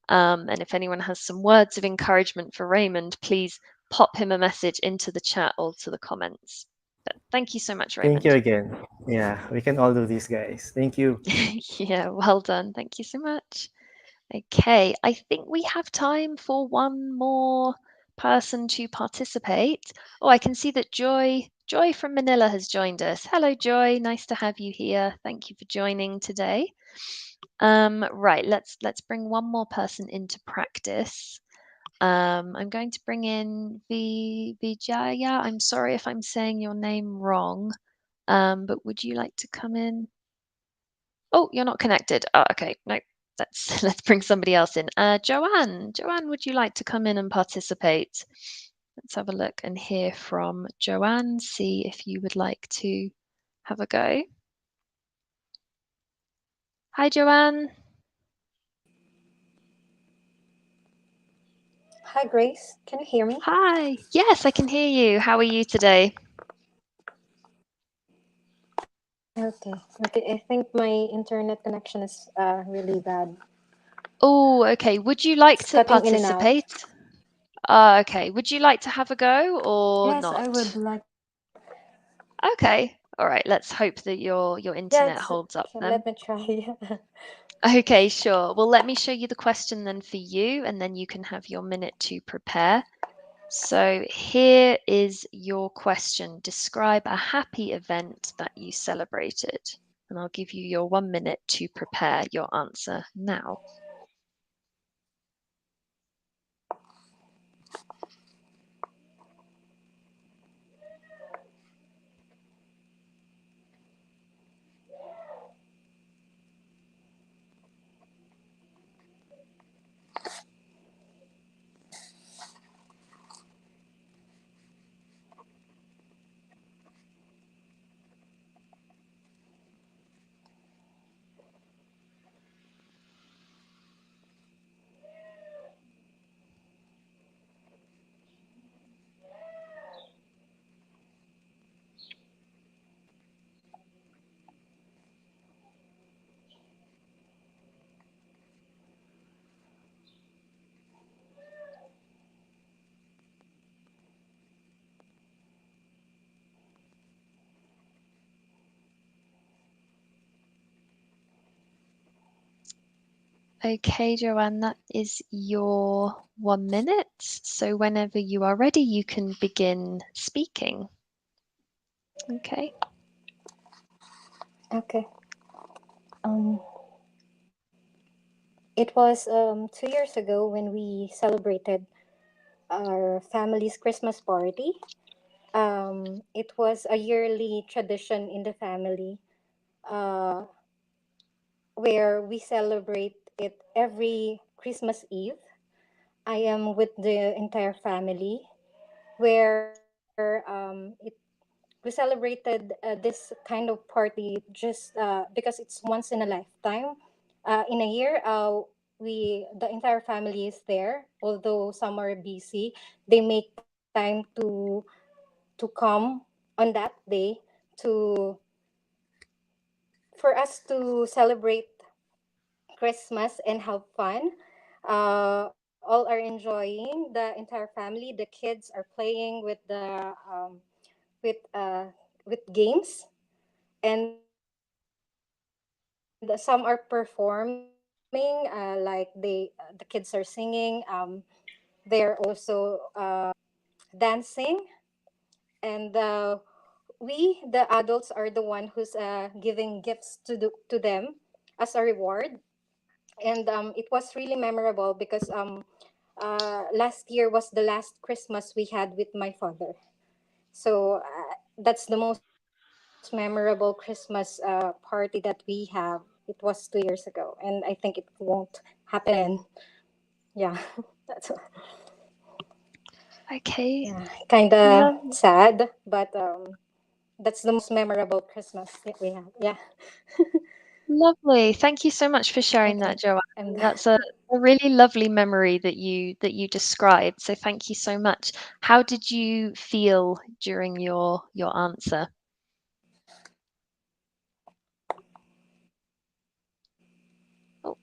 And if anyone has some words of encouragement for Raymond, please pop him a message into the chat or to the comments. But thank you so much, Thank you Raymond. again. Yeah, we can all do this, guys. Thank you. Yeah, well done. Thank you so much. Okay, I think we have time for one more person to participate. Oh, I can see that Joy from Manila has joined us. Hello, Joy. Nice to have you here. Thank you for joining today. Right, let's bring one more person into practice. I'm going to bring in Vijaya. I'm sorry if I'm saying your name wrong, but would you like to come in? Oh, you're not connected. Oh, okay. No, let's bring somebody else in. Joanne. Joanne, would you like to come in and participate? Let's have a look and hear from Joanne. See if you would like to have a go. Hi, Joanne. Hi, Grace. Can you hear me? Hi. Yes, I can hear you. How are you today? Okay. Okay. I think my internet connection is really bad. Oh, okay. Would you like It's to cutting in and out. participate? Okay. Would you like to have a go or Yes, not? I would like. Okay. All right. Let's hope that your Yeah, internet it's holds up okay. then. Let me try. Okay, sure. Well, let me show you the question then for you, and then you can have your minute to prepare. So here is your question. Describe a happy event that you celebrated. And I'll give you your 1 minute to prepare your answer now. Okay, Joanne, that is your 1 minute. So whenever you are ready, you can begin speaking. Okay. Okay. Um, it was 2 years ago when we celebrated our family's Christmas party. It was a yearly tradition in the family, uh, where we celebrate it every Christmas Eve. I am with the entire family, where we celebrated this kind of party just because it's once in a lifetime. In a year, the entire family is there. Although some are busy, they make time to come on that day to for us to celebrate Christmas and have fun. All are enjoying. The entire family, the kids are playing with uh, with games, and some are performing. The kids are singing. They're also dancing, and we, the adults, are the one who's giving gifts to them as a reward. And it was really memorable because last year was the last Christmas we had with my father. So that's the most memorable Christmas party that we have. It was 2 years ago, and I think it won't happen again. Yeah, that's Okay. yeah, kind of Love sad, but that's the most memorable Christmas that we have. Yeah. Lovely. Thank you so much for sharing that, Okay. Joanne. And That's a really lovely memory that you described. So thank you so much. How did you feel during your answer?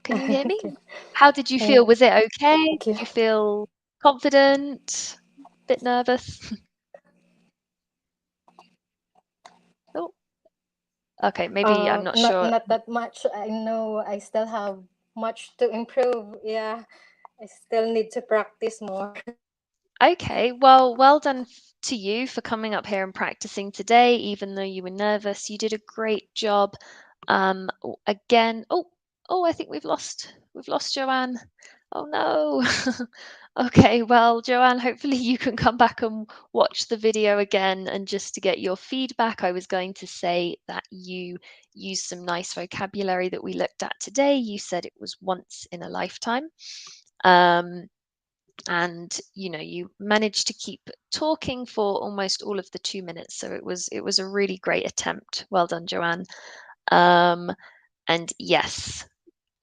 Can you hear me? Okay. How did you feel? Was it okay? Thank you. Did you feel confident? Bit nervous? Oh, okay, maybe I'm not sure. Not that much. I know I still have much to improve. Yeah, I still need to practice more. Okay, well done to you for coming up here and practicing today, even though you were nervous. You did a great job. Again, I think we've lost Joanne. Oh no. Okay, well, Joanne, hopefully you can come back and watch the video again. And just to get your feedback, I was going to say that you used some nice vocabulary that we looked at today. You said it was once in a lifetime. And you managed to keep talking for almost all of the 2 minutes, so it was a really great attempt. Well done, Joanne. And yes,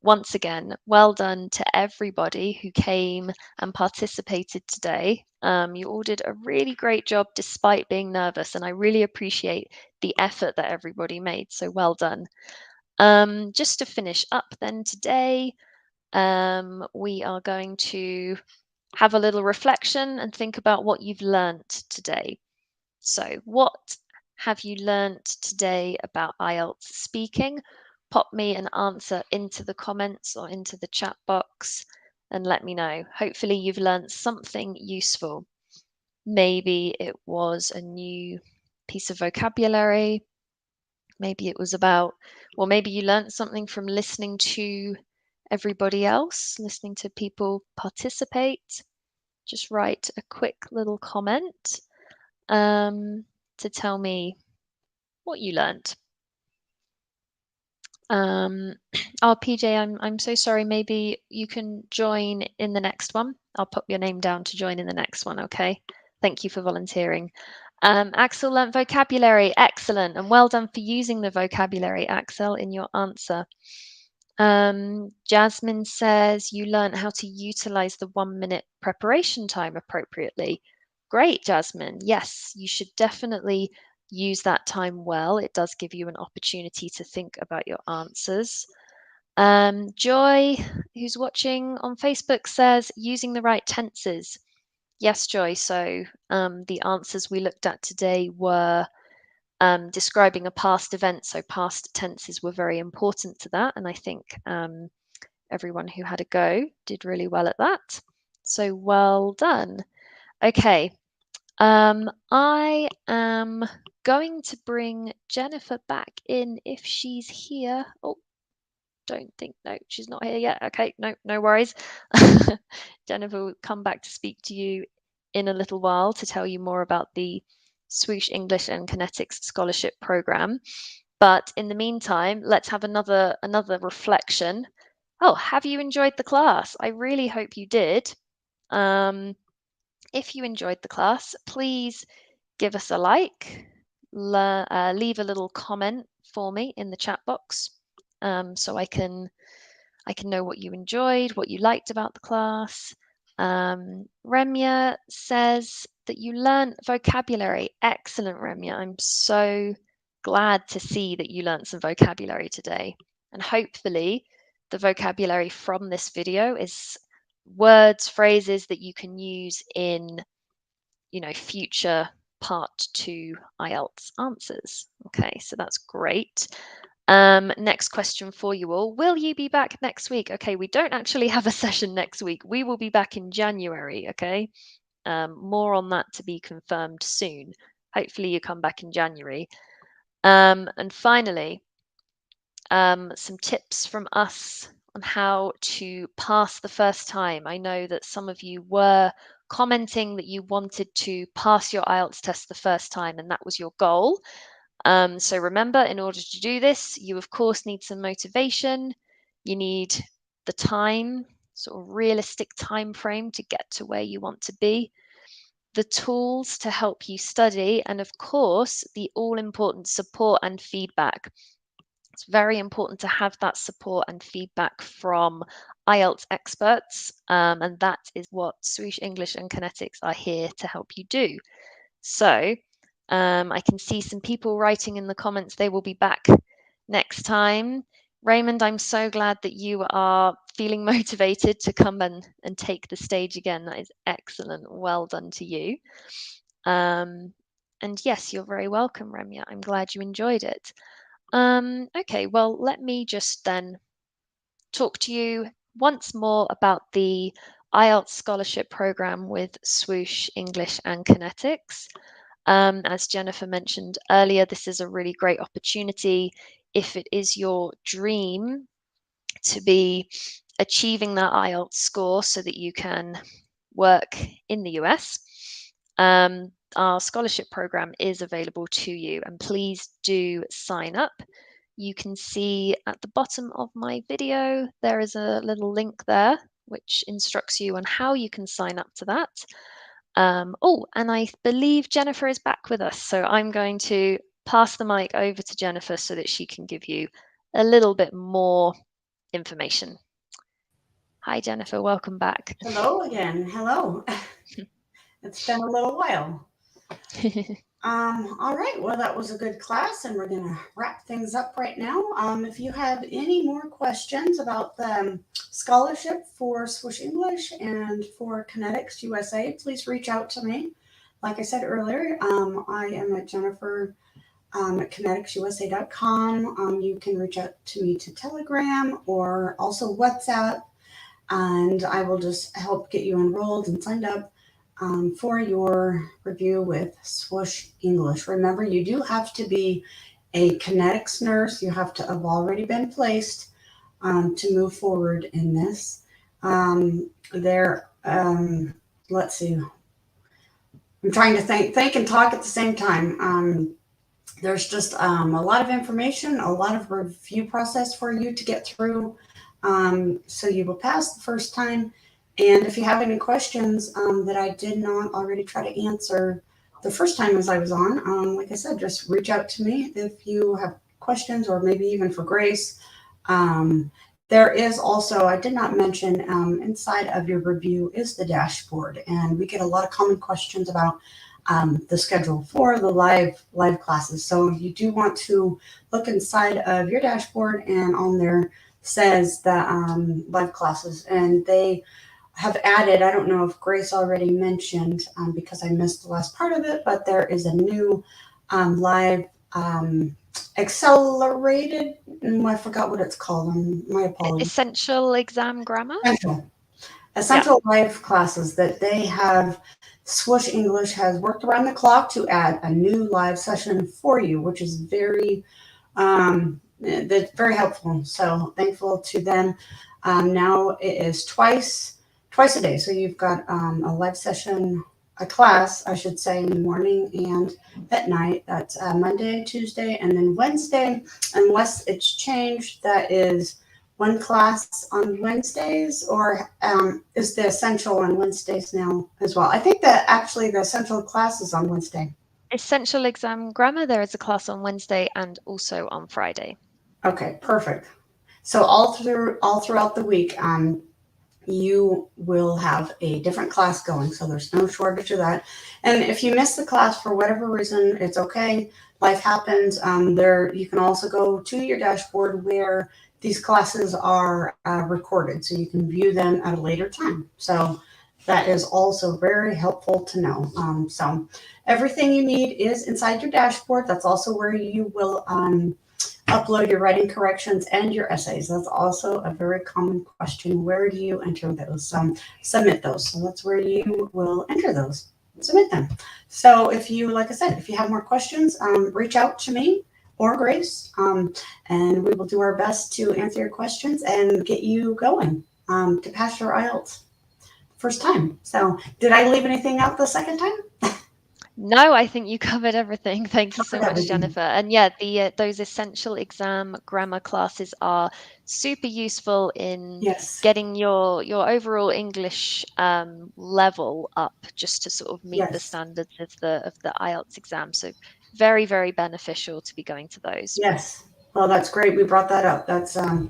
once again, well done to everybody who came and participated today. You all did a really great job despite being nervous, and I really appreciate the effort that everybody made, so well done. Just to finish up then today, we are going to have a little reflection and think about what you've learnt today. So, what have you learnt today about IELTS speaking? Pop me an answer into the comments or into the chat box and let me know. Hopefully, you've learnt something useful. Maybe it was a new piece of vocabulary. Maybe it was about, well, maybe you learnt something from listening to everybody else, listening to people participate. Just write a quick little comment to tell me what you learnt. Oh, PJ, I'm so sorry. Maybe you can join in the next one. I'll pop your name down to join in the next one, okay? Thank you for volunteering. Axel learnt vocabulary. Excellent. And well done for using the vocabulary, Axel, in your answer. Jasmine says you learned how to utilize the 1 minute preparation time appropriately. Great, Jasmine. Yes, you should definitely use that time well. It does give you an opportunity to think about your answers. Joy, who's watching on Facebook, says using the right tenses. Yes, Joy. So the answers we looked at today were describing a past event. So past tenses were very important to that. And I think everyone who had a go did really well at that. So well done. Okay. I am going to bring Jennifer back in if she's here. Oh, don't think, no, she's not here yet. Okay, no worries. Jennifer will come back to speak to you in a little while to tell you more about the Swoosh English and Connetics Scholarship Program. But in the meantime, let's have another reflection. Oh, have you enjoyed the class? I really hope you did. If you enjoyed the class, please give us a like, leave a little comment for me in the chat box, so I can know what you enjoyed, what you liked about the class. Remya says that you learned vocabulary. Excellent, Remya. I'm so glad to see that you learned some vocabulary today. And hopefully the vocabulary from this video is words, phrases that you can use in, future part 2 IELTS answers. Okay, so that's great. Next question for you all. Will you be back next week? Okay, we don't actually have a session next week. We will be back in January, okay? More on that to be confirmed soon. Hopefully you come back in January. And finally, some tips from us on how to pass the first time. I know that some of you were commenting that you wanted to pass your IELTS test the first time, and that was your goal. So remember, in order to do this, you of course need some motivation. You need the time, sort of realistic time frame to get to where you want to be, the tools to help you study, and of course, the all-important support and feedback. It's very important to have that support and feedback from IELTS experts, and that is what Swoosh English and Connetics are here to help you do. So I can see some people writing in the comments they will be back next time. Raymond, I'm so glad that you are feeling motivated to come and take the stage again. That is excellent. Well done to you. And yes, you're very welcome, Remya. I'm glad you enjoyed it. Okay, well, let me just then talk to you once more about the IELTS scholarship program with Swoosh English and Connetics. As Jennifer mentioned earlier, this is a really great opportunity if it is your dream to be achieving that IELTS score so that you can work in the US. Our scholarship program is available to you, and please do sign up. You can see at the bottom of my video, there is a little link there which instructs you on how you can sign up to that. Oh, and I believe Jennifer is back with us, so I'm going to pass the mic over to Jennifer so that she can give you a little bit more information. Hi, Jennifer. Welcome back. Hello again. Hello. It's been a little while. All right. Well, that was a good class, and we're going to wrap things up right now. If you have any more questions about the scholarship for Swoosh English and for Connetics USA, please reach out to me. Like I said earlier, I am at Jennifer at ConneticsUSA.com. You can reach out to me to Telegram or also WhatsApp, and I will just help get you enrolled and signed up for your review with Swoosh English. Remember, you do have to be a Connetics nurse. You have to have already been placed to move forward in this. Let's see. I'm trying to think and talk at the same time. There's just a lot of information, a lot of review process for you to get through. So you will pass the first time. And if you have any questions that I did not already try to answer the first time as I was on, like I said, just reach out to me if you have questions, or maybe even for Grace. There is also, I did not mention, inside of your review is the dashboard, and we get a lot of common questions about the schedule for the live classes. So you do want to look inside of your dashboard, and on there says the live classes, and they have added, I don't know if Grace already mentioned, because I missed the last part of it, but there is a new live accelerated, I forgot what it's called. My apologies. Essential exam grammar? Essential live classes that they have. Swoosh English has worked around the clock to add a new live session for you, which is very helpful. So thankful to them. Now it is twice a day. So you've got a live session, a class, I should say, in the morning and at night. That's Monday, Tuesday, and then Wednesday, unless it's changed. That is one class on Wednesdays, or is the essential on Wednesdays now as well? I think that actually the essential class is on Wednesday. Essential exam grammar, there is a class on Wednesday and also on Friday. Okay, perfect. So all throughout the week, you will have a different class going. So there's no shortage of that. And if you miss the class for whatever reason, it's okay. Life happens. You can also go to your dashboard where these classes are recorded, so you can view them at a later time. So that is also very helpful to know. So everything you need is inside your dashboard. That's also where you will upload your writing corrections and your essays. That's also a very common question. Where do you enter those? Submit those. So that's where you will enter those. Submit them. So if you, like I said, if you have more questions, reach out to me or Grace, and we will do our best to answer your questions and get you going to pass your IELTS first time. So did I leave anything out the second time? No, I think you covered everything. Thank you so much, Jennifer. And yeah, those essential exam grammar classes are super useful in getting your overall English level up, just to sort of meet the standards of the IELTS exam. So very, very beneficial to be going to those. Yes. Well, that's great. We brought that up. That's a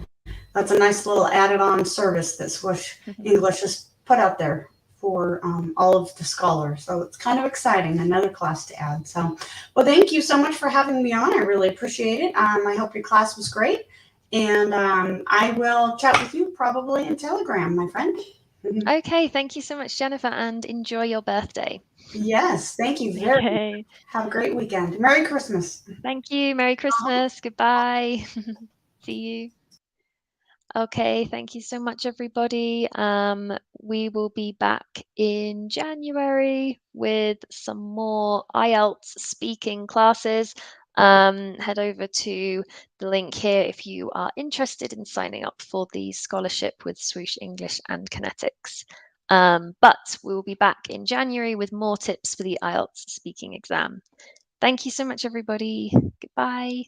nice little added-on service that Swoosh English has put out there for all of the scholars. So it's kind of exciting, another class to add. So, well, thank you so much for having me on. I really appreciate it. I hope your class was great. And I will chat with you probably in Telegram, my friend. Okay, thank you so much, Jennifer, and enjoy your birthday. Yes, thank you very much. Okay, Have a great weekend. Merry Christmas. thank you. Merry Christmas. Goodbye. See you. Okay, thank you so much, everybody. We will be back in January with some more IELTS speaking classes. Head over to the link here if you are interested in signing up for the scholarship with Swoosh English and Connetics. But we will be back in January with more tips for the IELTS speaking exam. Thank you so much, everybody. Goodbye.